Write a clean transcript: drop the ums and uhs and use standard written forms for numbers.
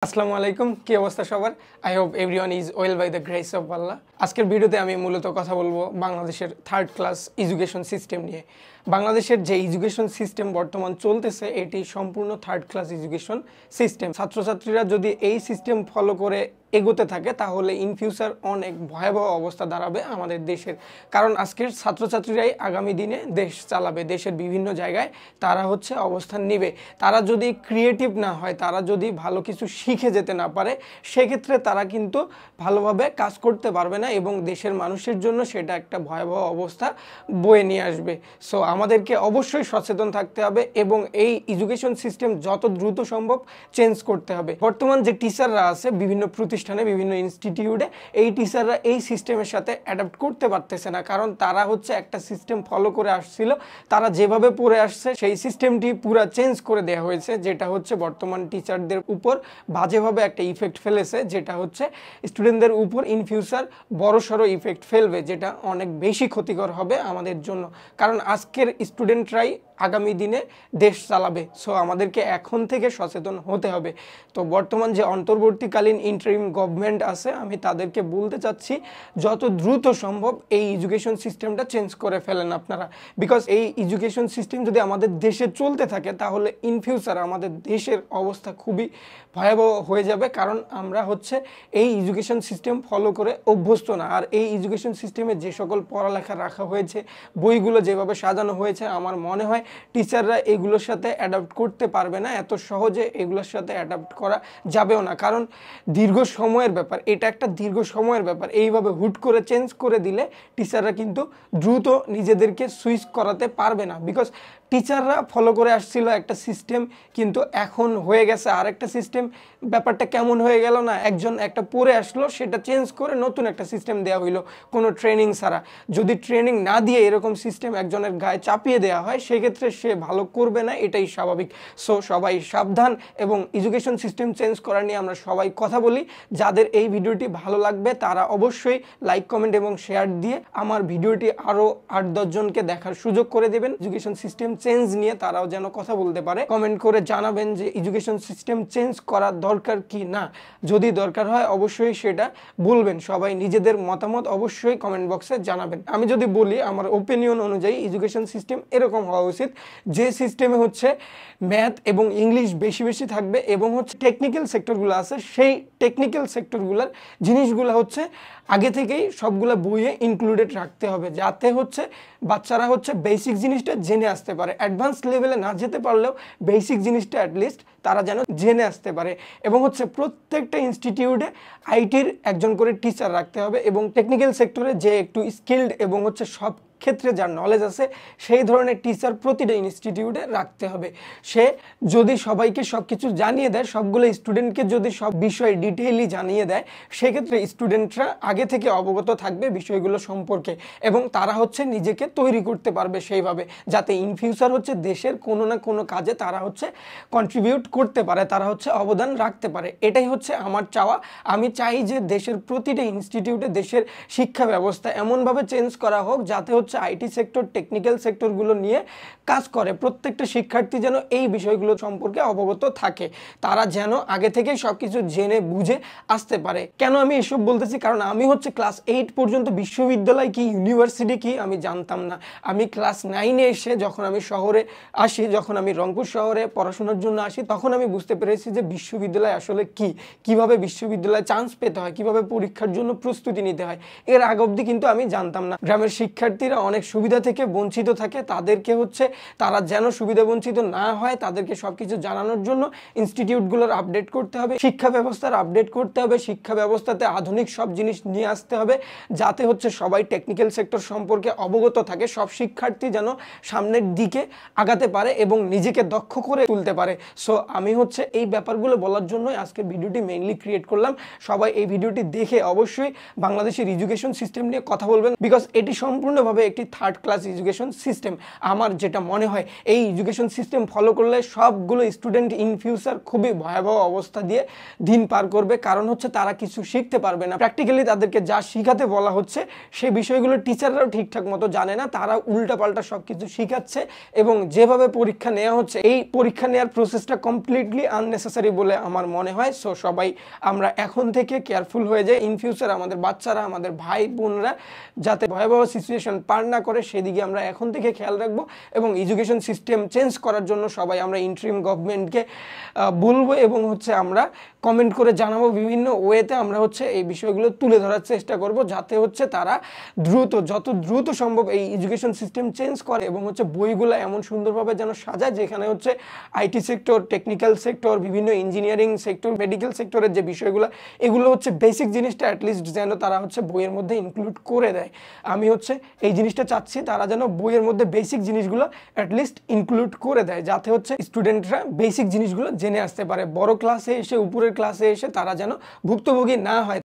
আসসালামু আলাইকুম, কি অবস্থা সবার? I hope everyone is well by the grace of Allah. আজকের ভিডিওতে আমি মূলত কথা বলবো বাংলাদেশের থার্ড ক্লাস এডুকেশন সিস্টেম নিয়ে। বাংলাদেশের যে এডুকেশন সিস্টেম বর্তমান চলতেছে এটি সম্পূর্ণ থার্ড ক্লাস এডুকেশন সিস্টেম। ছাত্রছাত্রীরা যদি এই সিস্টেম ফলো করে এগোতে থাকে তাহলে ইন ফিউচার অনেক ভয়াবহ অবস্থা দাঁড়াবে আমাদের দেশের। কারণ আজকের ছাত্রছাত্রীরাই আগামী দিনে দেশ চালাবে। দেশের বিভিন্ন জায়গায় তারা অবস্থান নেবে। তারা যদি ক্রিয়েটিভ না হয়, তারা যদি ভালো কিছু শিখে যেতে না পারে, সেক্ষেত্রে তারা কিন্তু ভালোভাবে কাজ করতে পারবে না এবং দেশের মানুষের জন্য সেটা একটা ভয়াবহ অবস্থা বয়ে নিয়ে আসবে। সো আমাদেরকে অবশ্যই সচেতন থাকতে হবে এবং এই এডুকেশন সিস্টেম যত দ্রুত সম্ভব চেঞ্জ করতে হবে। বর্তমান যে টিচাররা আছে বিভিন্ন প্রতিষ্ঠানে, বিভিন্ন ইনস্টিটিউটে, এই টিচাররা এই সিস্টেমের সাথে অ্যাডাপ্ট করতে পারতেছে না। কারণ তারা একটা সিস্টেম ফলো করে আসছিল, তারা যেভাবে পড়ে আসছে সেই সিস্টেমটি পুরা চেঞ্জ করে দেওয়া হয়েছে, যেটা বর্তমান টিচারদের উপর বাজেভাবে একটা ইফেক্ট ফেলেছে, যেটা স্টুডেন্টদের উপর ইন ফিউচার বড়সড় ইফেক্ট ফেলবে, যেটা অনেক বেশি ক্ষতিকর হবে আমাদের জন্য। কারণ আজকের স্টুডেন্টরাই আগামী দিনে দেশ চালাবে। সো আমাদেরকে এখন থেকে সচেতন হতে হবে। তো বর্তমান যে অন্তর্বর্তীকালীন ইন্টারিম গভর্নমেন্ট আছে, আমি তাদেরকে বলতে চাচ্ছি যত দ্রুত সম্ভব এই এডুকেশন সিস্টেমটা চেঞ্জ করে ফেলেন আপনারা। বিকজ এই এডুকেশন সিস্টেম যদি আমাদের দেশে চলতে থাকে তাহলে ইন ফিউচার আমাদের দেশের অবস্থা খুবই ভয়াবহ হয়ে যাবে। কারণ আমরা এই এডুকেশন সিস্টেম ফলো করে অভ্যস্ত না। আর এই এডুকেশন সিস্টেমে যে সকল পড়ালেখা রাখা হয়েছে, বইগুলো যেভাবে সাজানো হয়েছে, আমার মনে হয় টিচাররা এগুলোর সাথে অ্যাডাপ্ট করতে পারবে না। এত সহজে এগুলোর সাথে অ্যাডাপ্ট করা যাবেও না। কারণ দীর্ঘ সময়ের ব্যাপার, এটা একটা দীর্ঘ সময়ের ব্যাপার। এইভাবে হুট করে চেঞ্জ করে দিলে টিচাররা কিন্তু দ্রুত নিজেদেরকে সুইচ করাতে পারবে না। বিকজ টিচাররা ফলো করে আসছিল একটা সিস্টেম, কিন্তু এখন হয়ে গেছে আরেকটা সিস্টেম। ব্যাপারটা কেমন হয়ে গেল না, একজন একটা পড়ে আসলো, সেটা চেঞ্জ করে নতুন একটা সিস্টেম দেওয়া হইলো কোনো ট্রেনিং ছাড়া। যদি ট্রেনিং না দিয়ে এরকম সিস্টেম একজনের গায়ে চাপিয়ে দেওয়া হয়, সেক্ষেত্রে সে ভালো করবে না, এটাই স্বাভাবিক। সো সবাই সাবধান এবং এডুকেশন সিস্টেম চেঞ্জ করা নিয়ে আমরা সবাই কথা বলি। যাদের এই ভিডিওটি ভালো লাগবে তারা অবশ্যই লাইক, কমেন্ট এবং শেয়ার দিয়ে আমার ভিডিওটি আরও 8-10 জনকে দেখার সুযোগ করে দেবেন। এডুকেশন সিস্টেম চেঞ্জ নিয়ে তারাও যেন কথা বলতে পারে। কমেন্ট করে জানাবেন যে এডুকেশন সিস্টেম চেঞ্জ করা দরকার কি না। যদি দরকার হয় অবশ্যই সেটা বলবেন। সবাই নিজেদের মতামত অবশ্যই কমেন্ট বক্সে জানাবেন। আমি যদি বলি আমার ওপিনিয়ন অনুযায়ী এডুকেশন সিস্টেম এরকম হওয়া উচিত যে সিস্টেমে ম্যাথ এবং ইংলিশ বেশি বেশি থাকবে এবং টেকনিক্যাল সেক্টরগুলো আছে, সেই টেকনিক্যাল সেক্টরগুলোর জিনিসগুলো আগে থেকেই সবগুলো বইয়ে ইনক্লুডেড রাখতে হবে, যাতে বাচ্চারা বেসিক জিনিসটা জেনে আসতে পারে। অ্যাডভান্স লেভেলে না যেতে পারলেও বেসিক জিনিসটা অ্যাটলিস্ট তারা যেন জেনে আসতে পারে। এবং প্রত্যেকটা ইনস্টিটিউটে আইটির একজন করে টিচার রাখতে হবে এবং টেকনিক্যাল সেক্টরে যে একটু স্কিলড এবং সব ক্ষেত্রে যার নলেজ আছে সেই ধরনের টিচার প্রতিটা ইনস্টিটিউটে রাখতে হবে। সে যদি সবাইকে সব কিছু জানিয়ে দেয়, সবগুলো স্টুডেন্টকে যদি সব বিষয় ডিটেইলি জানিয়ে দেয়, সেক্ষেত্রে স্টুডেন্টরা আগে থেকে অবগত থাকবে বিষয়গুলো সম্পর্কে এবং তারা নিজেকে তৈরি করতে পারবে সেইভাবে, যাতে ইন ফিউচার দেশের কোনো না কোনো কাজে তারা কন্ট্রিবিউট করতে পারে, তারা অবদান রাখতে পারে। এটাই আমার চাওয়া। আমি চাই যে দেশের প্রতিটা ইনস্টিটিউটে দেশের শিক্ষা ব্যবস্থা এমনভাবে চেঞ্জ করা হোক যাতে আইটি সেক্টর, টেকনিক্যাল সেক্টরগুলো নিয়ে কাজ করে। প্রত্যেকটা শিক্ষার্থী যেন এই বিষয়গুলো সম্পর্কে অবগত থাকে, তারা যেন আগে থেকেই সবকিছু জেনে বুঝে আসতে পারে। কেন আমি এসব বলতেছি? কারণ আমি ক্লাস 8 পর্যন্ত বিশ্ববিদ্যালয় কি, ইউনিভার্সিটি কি আমি জানতাম না। আমি ক্লাস 9-এ এসে যখন আমি শহরে আসি, যখন আমি রংপুর শহরে পড়াশোনার জন্য আসি, তখন আমি বুঝতে পেরেছি যে বিশ্ববিদ্যালয় আসলে কি, কিভাবে বিশ্ববিদ্যালয়ে চান্স পেতে হয়, কিভাবে পরীক্ষার জন্য প্রস্তুতি নিতে হয়। এর আগ অবধি কিন্তু আমি জানতাম না। গ্রামের শিক্ষার্থীরা অনেক সুবিধা থেকে বঞ্চিত থাকে, তাদেরকে তারা যেন সুবিধা বঞ্চিত না হয় তাদেরকে সবকিছু জানানোর জন্য ইনস্টিটিউটগুলোর আপডেট করতে হবে, শিক্ষা ব্যবস্থার আপডেট করতে হবে, শিক্ষা ব্যবস্থাতে আধুনিক সব জিনিস নিয়ে আসতে হবে, যাতে সবাই টেকনিক্যাল সেক্টর সম্পর্কে অবগত থাকে, সব শিক্ষার্থী যেন সামনের দিকে আগাতে পারে এবং নিজেকে দক্ষ করে তুলতে পারে। সো আমি এই ব্যাপারগুলো বলার জন্যই আজকের ভিডিওটি মেইনলি ক্রিয়েট করলাম। সবাই এই ভিডিওটি দেখে অবশ্যই বাংলাদেশের এডুকেশন সিস্টেম নিয়ে কথা বলবেন, বিকজ এটি সম্পূর্ণভাবে একটি থার্ড ক্লাস এডুকেশন সিস্টেম। আমার যেটা মনে হয় এই এডুকেশন সিস্টেম ফলো করলে সবগুলো স্টুডেন্ট ইন ফিউচার খুবই ভয়াবহ অবস্থা দিয়ে দিন পার করবে, কারণ হচ্ছে তারা কিছু শিখতে পারবে না। প্র্যাকটিক্যালি তাদেরকে যা শিখাতে বলা হচ্ছে সেই বিষয়গুলো টিচাররাও ঠিকঠাক মতো জানে না, তারা উল্টাপাল্টা সব কিছু শিখাচ্ছে এবং যেভাবে পরীক্ষা নেওয়া হচ্ছে এই পরীক্ষা নেওয়ার প্রসেসটা কমপ্লিটলি আননেসেসারি বলে আমার মনে হয়। সো সবাই আমরা এখন থেকে কেয়ারফুল হয়ে যাই, ইন ফিউচার আমাদের বাচ্চারা, আমাদের ভাই বোনরা যাতে ভয়াবহ সিচুয়েশন পার না করে সেদিকে আমরা এখন থেকে খেয়াল রাখবো এবং এডুকেশন সিস্টেম চেঞ্জ করার জন্য সবাই আমরা ইন্টারিম গভর্নমেন্টকে বলবো এবং হচ্ছে আমরা কমেন্ট করে জানাবো, বিভিন্ন ওয়েতে আমরা হচ্ছে এই বিষয়গুলো তুলে ধরার চেষ্টা করব যাতে হচ্ছে তারা যত দ্রুত সম্ভব এই এডুকেশন সিস্টেম চেঞ্জ করে এবং হচ্ছে বইগুলো এমন সুন্দরভাবে যেন সাজায় যেখানে হচ্ছে আইটি সেক্টর, টেকনিক্যাল সেক্টর, বিভিন্ন ইঞ্জিনিয়ারিং সেক্টর, মেডিকেল সেক্টরের যে বিষয়গুলো এগুলো হচ্ছে বেসিক জিনিসটা অ্যাটলিস্ট যেন তারা হচ্ছে বইয়ের মধ্যে ইনক্লুড করে দেয়। আমি হচ্ছে এই জিনিসটা চাচ্ছি তারা যেন বইয়ের মধ্যে বেসিক জিনিসগুলো অ্যাটলিস্ট ইনক্লুড করে দেয় যাতে হচ্ছে স্টুডেন্টরা বেসিক জিনিসগুলো জেনে আসতে পারে, বড় ক্লাসে এসে উপরের ক্লাসে এসে তারা যেন ভুক্তভোগী না হয়।